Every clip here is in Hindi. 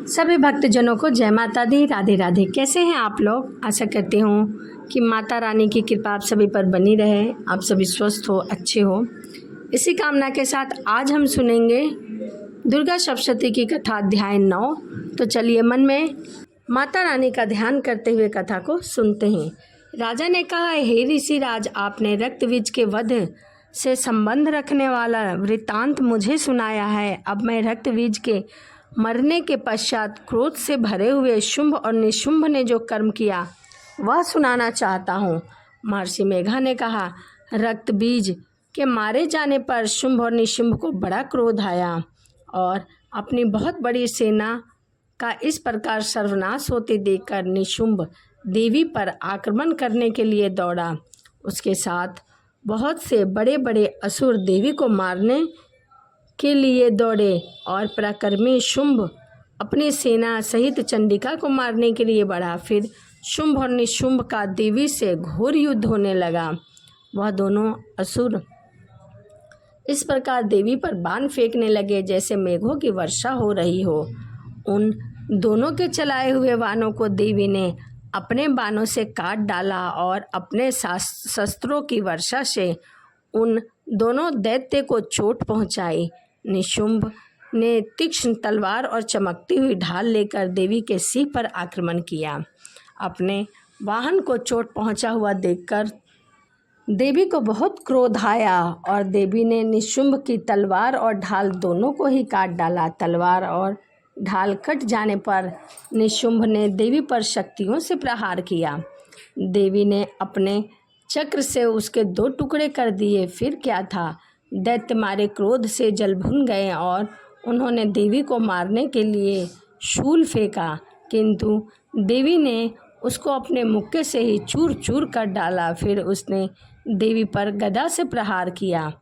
सभी भक्तजनों को जय माता दी, राधे राधे। कैसे हैं आप लोग? आशा करती हूँ कि माता रानी की कृपा आप सभी पर बनी रहे, आप सभी स्वस्थ हो, अच्छे हो। इसी कामना के साथ आज हम सुनेंगे दुर्गा सप्तशती की कथा अध्याय 9। तो चलिए मन में माता रानी का ध्यान करते हुए कथा को सुनते हैं। राजा ने कहा, हे ऋषिराज, आपने रक्तबीज के वध से संबंध रखने वाला वृत्तांत मुझे सुनाया है। अब मैं रक्तबीज के मरने के पश्चात क्रोध से भरे हुए शुंभ और निशुंभ ने जो कर्म किया वह सुनाना चाहता हूँ। महर्षि मेघा ने कहा, रक्तबीज के मारे जाने पर शुंभ और निशुंभ को बड़ा क्रोध आया और अपनी बहुत बड़ी सेना का इस प्रकार सर्वनाश होते देखकर निशुंभ देवी पर आक्रमण करने के लिए दौड़ा। उसके साथ बहुत से बड़े बड़े असुर देवी को मारने के लिए दौड़े और पराक्रमी शुंभ अपनी सेना सहित चंडिका को मारने के लिए बढ़ा। फिर शुंभ और निशुंभ का देवी से घोर युद्ध होने लगा। वह दोनों असुर इस प्रकार देवी पर बाण फेंकने लगे जैसे मेघों की वर्षा हो रही हो। उन दोनों के चलाए हुए बाणों को देवी ने अपने बाणों से काट डाला और अपने शस्त्रों की वर्षा से उन दोनों दैत्य को चोट पहुंचाई। निशुंभ ने तीक्ष्ण तलवार और चमकती हुई ढाल लेकर देवी के सिर पर आक्रमण किया। अपने वाहन को चोट पहुंचा हुआ देखकर देवी को बहुत क्रोध आया और देवी ने निशुंभ की तलवार और ढाल दोनों को ही काट डाला। तलवार और ढाल कट जाने पर निशुंभ ने देवी पर शक्तियों से प्रहार किया। देवी ने अपने चक्र से उसके 2 टुकड़े कर दिए। फिर क्या था, दैत्य मारे क्रोध से जल भुन गए और उन्होंने देवी को मारने के लिए शूल फेंका, किंतु देवी ने उसको अपने मुक्के से ही चूर चूर कर डाला। फिर उसने देवी पर गदा से प्रहार किया।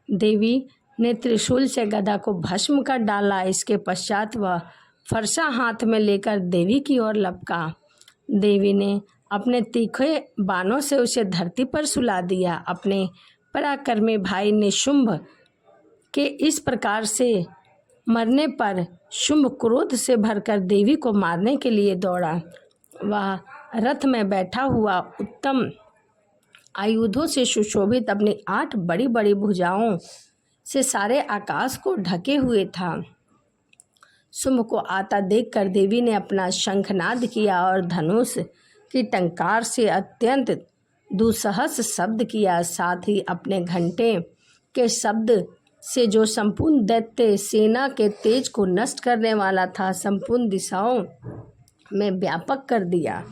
देवी ने त्रिशूल से गदा को भस्म कर डाला। इसके पश्चात वह फरसा हाथ में लेकर देवी की ओर लपका। देवी ने अपने तीखे बाणों से उसे धरती पर सुला दिया। अपने पराक्रमी भाई निशुंभ के इस प्रकार से मरने पर शुंभ क्रोध से भरकर देवी को मारने के लिए दौड़ा। वह रथ में बैठा हुआ उत्तम आयुधों से सुशोभित अपनी 8 बड़ी बड़ी भुजाओं से सारे आकाश को ढके हुए था। शुंभ को आता देखकर देवी ने अपना शंखनाद किया और धनुष की टंकार से अत्यंत दुस्सहस शब्द किया। साथ ही अपने घंटे के शब्द से जो संपूर्ण दैत्य सेना के तेज को नष्ट करने वाला था, संपूर्ण दिशाओं में व्यापक कर दिया।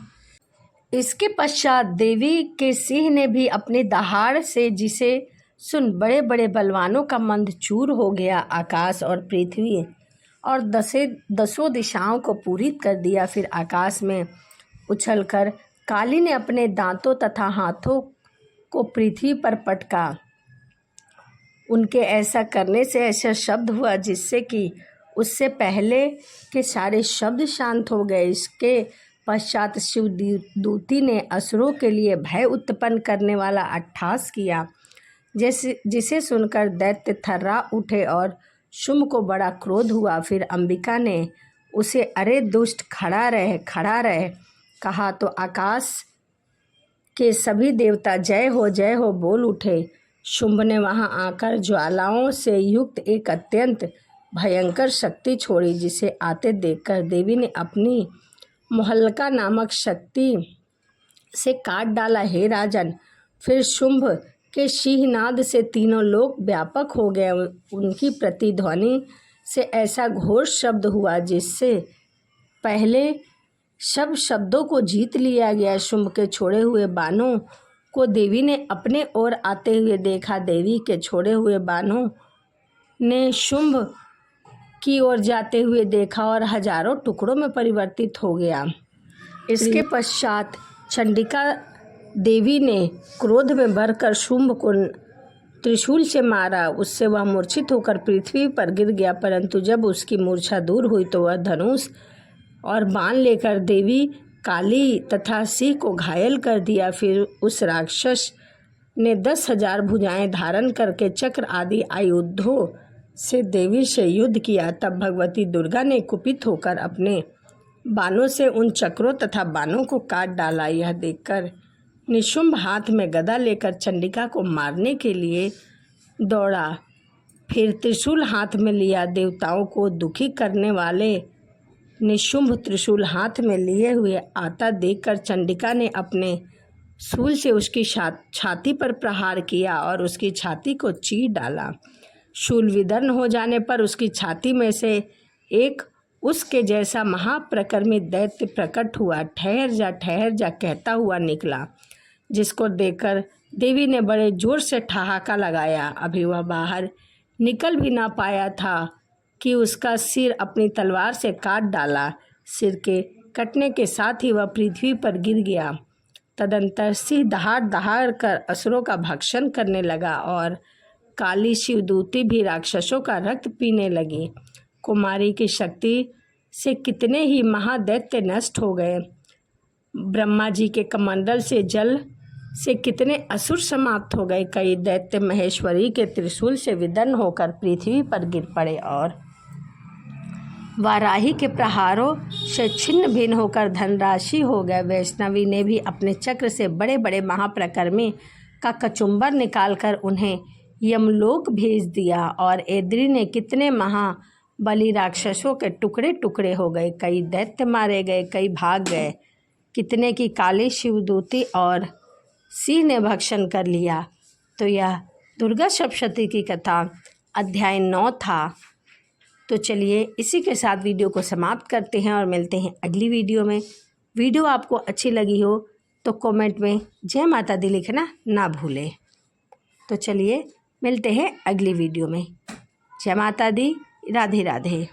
इसके पश्चात देवी के सिंह ने भी अपनी दहाड़ से, जिसे सुन बड़े बड़े बलवानों का मंद चूर हो गया, आकाश और पृथ्वी और दसों दिशाओं को पूरित कर दिया। फिर आकाश में उछलकर काली ने अपने दांतों तथा हाथों को पृथ्वी पर पटका। उनके ऐसा करने से ऐसा शब्द हुआ जिससे कि उससे पहले के सारे शब्द शांत हो गए। इसके पश्चात शिव दूती ने असुरों के लिए भय उत्पन्न करने वाला अट्टहास किया, जिसे सुनकर दैत्य थर्रा उठे और शुंभ को बड़ा क्रोध हुआ। फिर अंबिका ने उसे, अरे दुष्ट, खड़ा रहे कहा तो आकाश के सभी देवता जय हो बोल उठे। शुंभ ने वहां आकर ज्वालाओं से युक्त एक अत्यंत भयंकर शक्ति छोड़ी, जिसे आते देखकर देवी ने अपनी मोहल्का नामक शक्ति से काट डाला। हे राजन, फिर शुंभ के सिंहनाद से तीनों लोक व्यापक हो गए। उनकी प्रतिध्वनि से ऐसा घोर शब्द हुआ जिससे पहले सब शब्दों को जीत लिया गया। शुंभ के छोड़े हुए बाणों को देवी ने अपने ओर आते हुए देखा। देवी के छोड़े हुए बाणों ने शुंभ की ओर जाते हुए देखा और हजारों टुकड़ों में परिवर्तित हो गया। इसके पश्चात चंडिका देवी ने क्रोध में भरकर शुंभ को त्रिशूल से मारा। उससे वह मूर्छित होकर पृथ्वी पर गिर गया, परंतु जब उसकी मूर्छा दूर हुई तो वह धनुष और बाण लेकर देवी, काली तथा सिंह को घायल कर दिया। फिर उस राक्षस ने 10,000 भुजाएं धारण करके चक्र आदि आयुधों से देवी से युद्ध किया, तब भगवती दुर्गा ने कुपित होकर अपने बाणों से उन चक्रों तथा बाणों को काट डाला। यह देखकर निशुंभ हाथ में गदा लेकर चंडिका को मारने के लिए दौड़ा। फिर त्रिशूल हाथ में लिया। देवताओं को दुखी करने वाले निशुंभ त्रिशूल हाथ में लिए हुए आता देखकर चंडिका ने अपने शूल से उसकी छाती पर प्रहार किया और उसकी छाती को चीर डाला। शूल विदर्ण हो जाने पर उसकी छाती में से एक उसके जैसा महाप्रकर्मी दैत्य प्रकट हुआ। ठहर जा कहता हुआ निकला, जिसको देखकर देवी ने बड़े जोर से ठहाका लगाया। अभी वह बाहर निकल भी ना पाया था कि उसका सिर अपनी तलवार से काट डाला। सिर के कटने के साथ ही वह पृथ्वी पर गिर गया। तदंतर सिंह दहाड़ कर असुरों का भक्षण करने लगा और काली शिवदूती भी राक्षसों का रक्त पीने लगी। कुमारी की शक्ति से कितने ही महादैत्य नष्ट हो गए। ब्रह्मा जी के कमंडल से जल से कितने असुर समाप्त हो गए। कई दैत्य महेश्वरी के त्रिशूल से विदर्ण होकर पृथ्वी पर गिर पड़े और वाराही के प्रहारों से छिन्न भिन्न होकर धनराशि हो गए। वैष्णवी ने भी अपने चक्र से बड़े बड़े महाप्रकर्मी का कचुम्बर निकालकर उन्हें यमलोक भेज दिया और ऐद्री ने कितने महाबली राक्षसों के टुकड़े टुकड़े हो गए। कई दैत्य मारे गए, कई भाग गए। कितने की काली शिवदूती और सिंह ने भक्षण कर लिया। तो यह दुर्गा सप्तशती की कथा अध्याय 9 था। तो चलिए इसी के साथ वीडियो को समाप्त करते हैं और मिलते हैं अगली वीडियो में। वीडियो आपको अच्छी लगी हो तो कमेंट में जय माता दी लिखना ना भूलें। तो चलिए मिलते हैं अगली वीडियो में। जय माता दी, राधे राधे।